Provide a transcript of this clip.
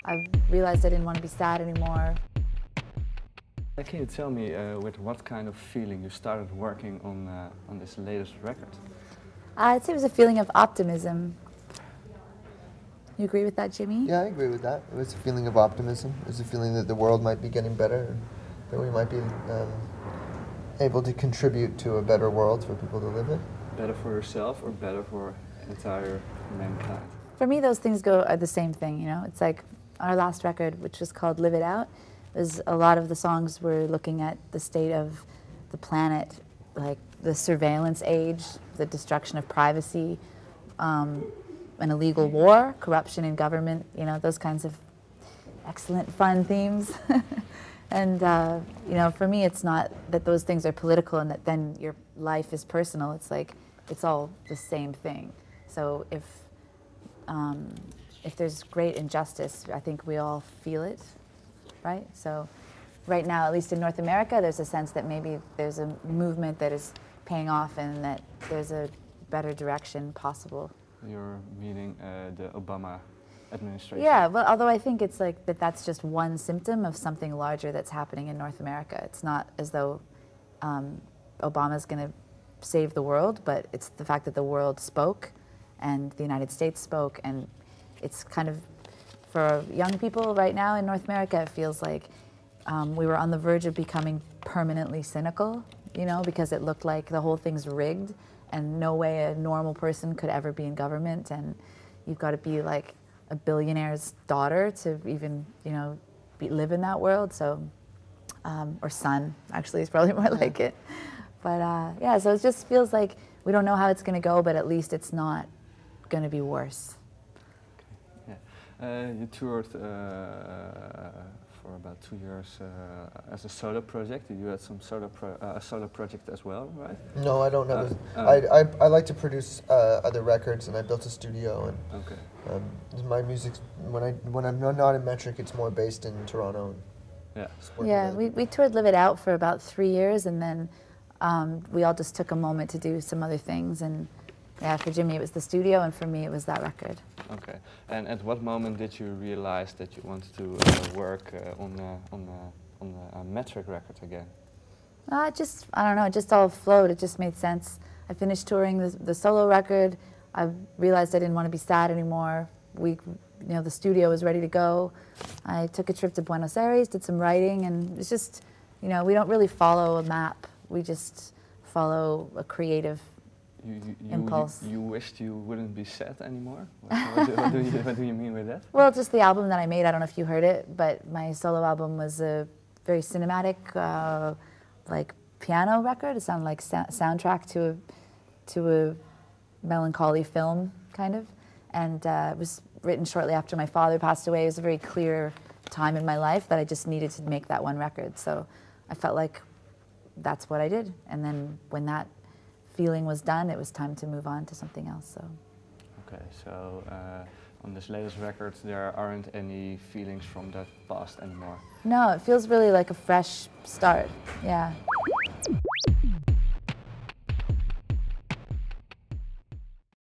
I realized I didn't want to be sad anymore. Can you tell me with what kind of feeling you started working on this latest record? I'd say it was a feeling of optimism. You agree with that, Jimmy? Yeah, I agree with that. It was a feeling of optimism. It was a feeling that the world might be getting better, that we might be able to contribute to a better world for people to live in. Better for yourself or better for entire mankind? For me, those things are the same thing, you know? It's like our last record, which was called Live It Out, is a lot of the songs were looking at the state of the planet, like the surveillance age, the destruction of privacy, an illegal war, corruption in government, you know, those kinds of excellent, fun themes. And, you know, for me, it's not that those things are political and that then your life is personal. It's like, it's all the same thing. So if there's great injustice, I think we all feel it, right? So right now, at least in North America, there's a sense that maybe there's a movement that is paying off and that there's a better direction possible. You're meaning the Obama administration? Yeah, well, although I think it's like that's just one symptom of something larger that's happening in North America. It's not as though Obama's going to save the world, but it's the fact that the world spoke and the United States spoke, and it's kind of, for young people right now in North America, it feels like we were on the verge of becoming permanently cynical, you know, because it looked like the whole thing's rigged and no way a normal person could ever be in government, and you've got to be like a billionaire's daughter to even, you know, live in that world. So, or son, actually, is probably more like it. But yeah, so it just feels like we don't know how it's going to go, but at least it's not going to be worse. Okay. Yeah. You toured for about 2 years as a solo project. You had some a solo project as well, right? No, I don't have I like to produce other records, and I built a studio. And okay. My music, when I'm not in Metric, it's more based in Toronto. Yeah. Yeah, we toured Live It Out for about 3 years, and then we all just took a moment to do some other things. And yeah, for Jimmy it was the studio, and for me it was that record. Okay. And at what moment did you realize that you wanted to work on a Metric record again? I don't know, it just all flowed. It just made sense. I finished touring the solo record. I realized I didn't want to be sad anymore. You know, the studio was ready to go. I took a trip to Buenos Aires, did some writing, and it's just, you know, we don't really follow a map. We just follow a creative impulse. You wished you wouldn't be sad anymore? What do you mean with that? Well, just the album that I made, I don't know if you heard it, but my solo album was a very cinematic, like piano record. It sounded like soundtrack to a melancholy film, kind of. And it was written shortly after my father passed away. It was a very clear time in my life that I just needed to make that one record. So I felt like that's what I did. And then when that feeling was done, it was time to move on to something else. So. Okay, so on this latest record, there aren't any feelings from that past anymore? No, it feels really like a fresh start, yeah.